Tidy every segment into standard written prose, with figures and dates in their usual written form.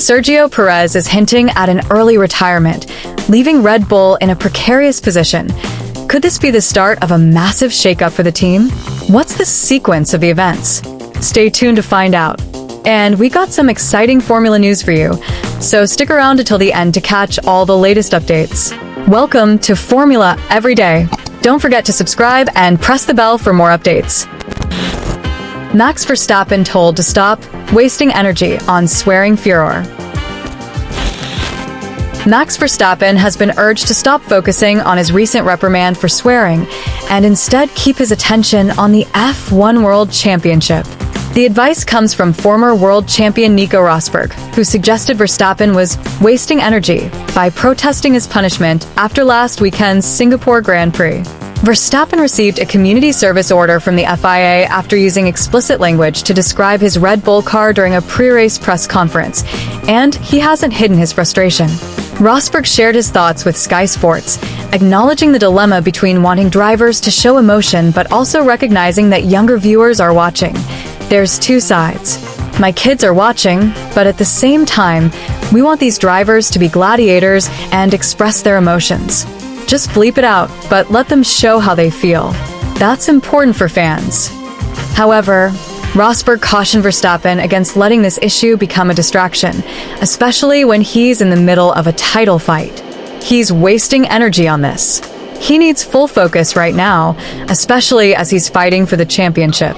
Sergio Perez is hinting at an early retirement, leaving Red Bull in a precarious position. Could this be the start of a massive shakeup for the team? What's the sequence of the events? Stay tuned to find out. And we got some exciting Formula news for you, so stick around until the end to catch all the latest updates. Welcome to Formula Every Day. Don't forget to subscribe and press the bell for more updates. Max Verstappen told to stop wasting energy on swearing furore. Max Verstappen has been urged to stop focusing on his recent reprimand for swearing and instead keep his attention on the F1 World Championship. The advice comes from former world champion Nico Rosberg, who suggested Verstappen was wasting energy by protesting his punishment after last weekend's Singapore Grand Prix. Verstappen received a community service order from the FIA after using explicit language to describe his Red Bull car during a pre-race press conference, and he hasn't hidden his frustration. Rosberg shared his thoughts with Sky Sports, acknowledging the dilemma between wanting drivers to show emotion but also recognizing that younger viewers are watching. There's two sides. My kids are watching, but at the same time, we want these drivers to be gladiators and express their emotions. Just bleep it out, but let them show how they feel. That's important for fans. However, Rosberg cautioned Verstappen against letting this issue become a distraction, especially when he's in the middle of a title fight. He's wasting energy on this. He needs full focus right now, especially as he's fighting for the championship.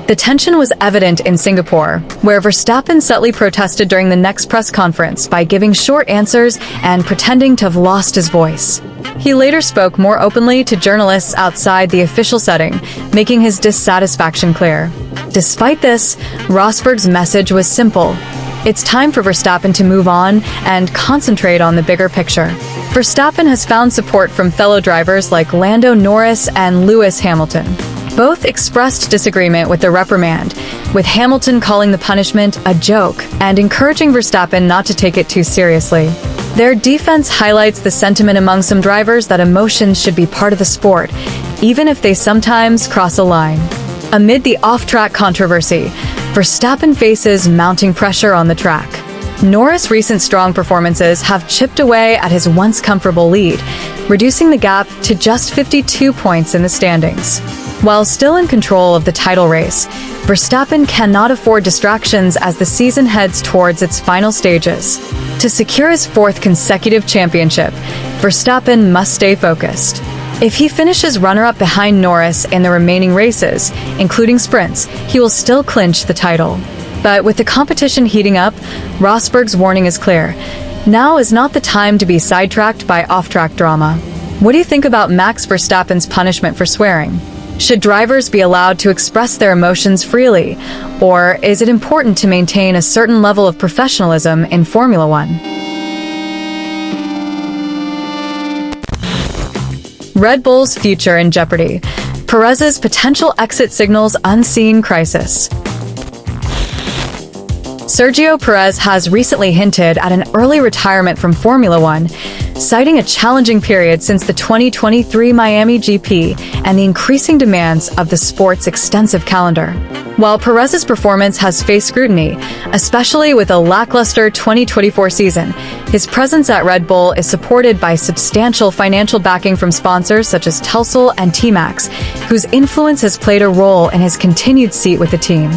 The tension was evident in Singapore, where Verstappen subtly protested during the next press conference by giving short answers and pretending to have lost his voice. He later spoke more openly to journalists outside the official setting, making his dissatisfaction clear. Despite this, Rosberg's message was simple. It's time for Verstappen to move on and concentrate on the bigger picture. Verstappen has found support from fellow drivers like Lando Norris and Lewis Hamilton. Both expressed disagreement with the reprimand, with Hamilton calling the punishment a joke and encouraging Verstappen not to take it too seriously. Their defense highlights the sentiment among some drivers that emotions should be part of the sport, even if they sometimes cross a line. Amid the off-track controversy, Verstappen faces mounting pressure on the track. Norris' recent strong performances have chipped away at his once comfortable lead, reducing the gap to just 52 points in the standings. While still in control of the title race, Verstappen cannot afford distractions as the season heads towards its final stages. To secure his fourth consecutive championship, Verstappen must stay focused. If he finishes runner-up behind Norris in the remaining races, including sprints, he will still clinch the title. But with the competition heating up, Rosberg's warning is clear. Now is not the time to be sidetracked by off-track drama. What do you think about Max Verstappen's punishment for swearing? Should drivers be allowed to express their emotions freely, or is it important to maintain a certain level of professionalism in Formula One? Red Bull's future in jeopardy. Perez's potential exit signals unseen crisis. Sergio Perez has recently hinted at an early retirement from Formula One, citing a challenging period since the 2023 Miami GP and the increasing demands of the sport's extensive calendar. While Perez's performance has faced scrutiny, especially with a lackluster 2024 season, his presence at Red Bull is supported by substantial financial backing from sponsors such as Telcel and T-Max, whose influence has played a role in his continued seat with the team.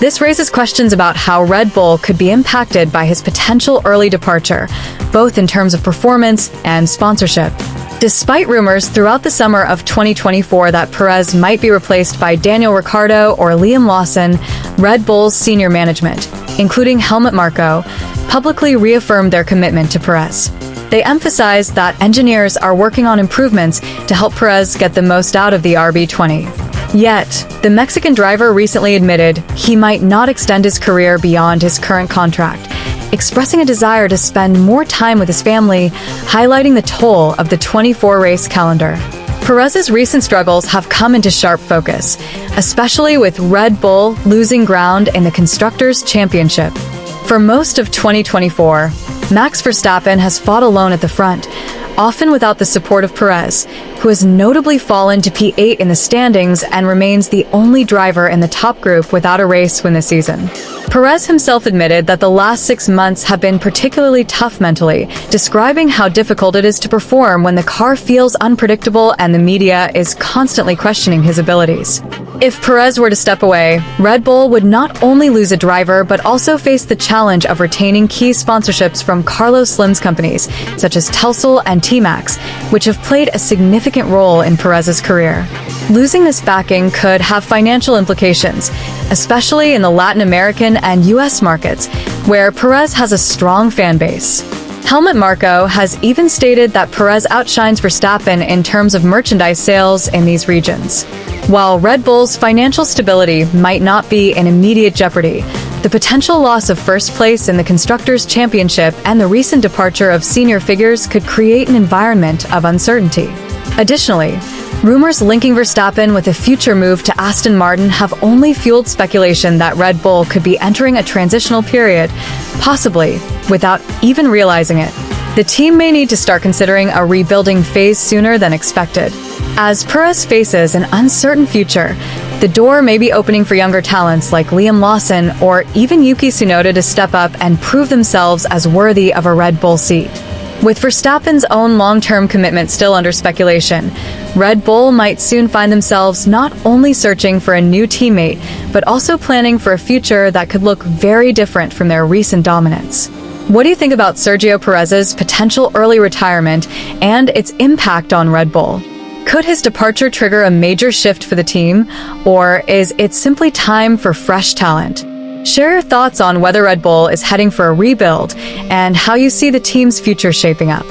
This raises questions about how Red Bull could be impacted by his potential early departure, both in terms of performance and sponsorship. Despite rumors throughout the summer of 2024 that Perez might be replaced by Daniel Ricciardo or Liam Lawson, Red Bull's senior management, including Helmut Marko, publicly reaffirmed their commitment to Perez. They emphasized that engineers are working on improvements to help Perez get the most out of the RB20. Yet, the Mexican driver recently admitted he might not extend his career beyond his current contract, expressing a desire to spend more time with his family, highlighting the toll of the 24-race calendar. Perez's recent struggles have come into sharp focus, especially with Red Bull losing ground in the Constructors' Championship. For most of 2024, Max Verstappen has fought alone at the front, often without the support of Perez, who who has notably fallen to P8 in the standings and remains the only driver in the top group without a race win this season. Perez himself admitted that the last 6 months have been particularly tough mentally, describing how difficult it is to perform when the car feels unpredictable and the media is constantly questioning his abilities. If Perez were to step away, Red Bull would not only lose a driver but also face the challenge of retaining key sponsorships from Carlos Slim's companies, such as Telcel and T-Max, which have played a significant role in Perez's career. Losing this backing could have financial implications, especially in the Latin American and US markets, where Perez has a strong fan base. Helmut Marko has even stated that Perez outshines Verstappen in terms of merchandise sales in these regions. While Red Bull's financial stability might not be in immediate jeopardy, the potential loss of first place in the Constructors' Championship and the recent departure of senior figures could create an environment of uncertainty. Additionally, rumors linking Verstappen with a future move to Aston Martin have only fueled speculation that Red Bull could be entering a transitional period, possibly without even realizing it. The team may need to start considering a rebuilding phase sooner than expected. As Perez faces an uncertain future, the door may be opening for younger talents like Liam Lawson or even Yuki Tsunoda to step up and prove themselves as worthy of a Red Bull seat. With Verstappen's own long-term commitment still under speculation, Red Bull might soon find themselves not only searching for a new teammate, but also planning for a future that could look very different from their recent dominance. What do you think about Sergio Perez's potential early retirement and its impact on Red Bull? Could his departure trigger a major shift for the team, or is it simply time for fresh talent? Share your thoughts on whether Red Bull is heading for a rebuild and how you see the team's future shaping up.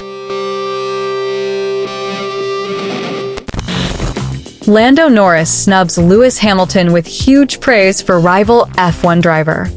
Lando Norris snubs Lewis Hamilton with huge praise for rival F1 driver.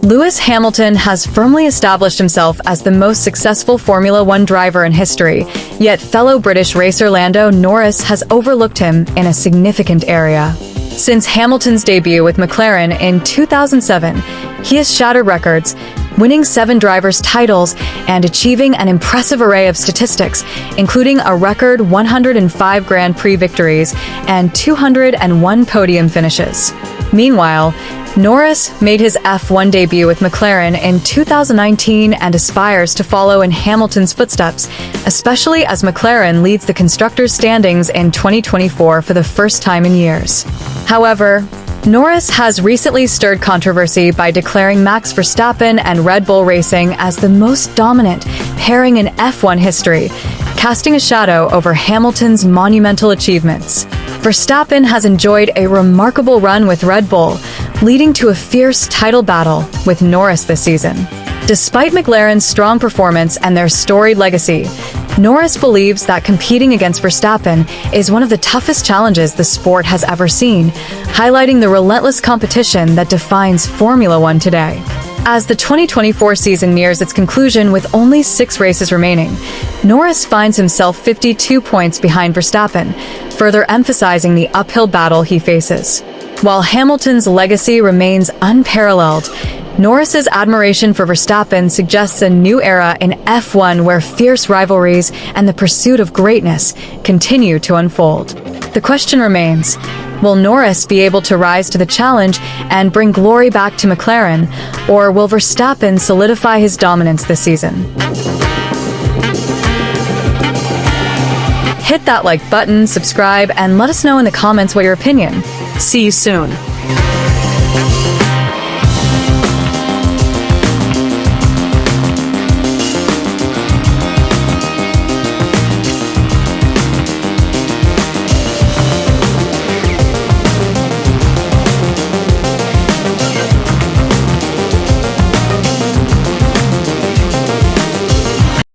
Lewis Hamilton has firmly established himself as the most successful Formula One driver in history, yet fellow British racer Lando Norris has overlooked him in a significant area. Since Hamilton's debut with McLaren in 2007, he has shattered records, winning 7 drivers' titles and achieving an impressive array of statistics, including a record 105 Grand Prix victories and 201 podium finishes. Meanwhile, Norris made his F1 debut with McLaren in 2019 and aspires to follow in Hamilton's footsteps, especially as McLaren leads the constructors' standings in 2024 for the first time in years. However, Norris has recently stirred controversy by declaring Max Verstappen and Red Bull Racing as the most dominant pairing in F1 history, casting a shadow over Hamilton's monumental achievements. Verstappen has enjoyed a remarkable run with Red Bull, leading to a fierce title battle with Norris this season. Despite McLaren's strong performance and their storied legacy, Norris believes that competing against Verstappen is one of the toughest challenges the sport has ever seen, highlighting the relentless competition that defines Formula One today. As the 2024 season nears its conclusion with only 6 races remaining, Norris finds himself 52 points behind Verstappen, further emphasizing the uphill battle he faces. While Hamilton's legacy remains unparalleled, Norris's admiration for Verstappen suggests a new era in F1 where fierce rivalries and the pursuit of greatness continue to unfold. The question remains, will Norris be able to rise to the challenge and bring glory back to McLaren, or will Verstappen solidify his dominance this season? Hit that like button, subscribe, and let us know in the comments what your opinion. See you soon.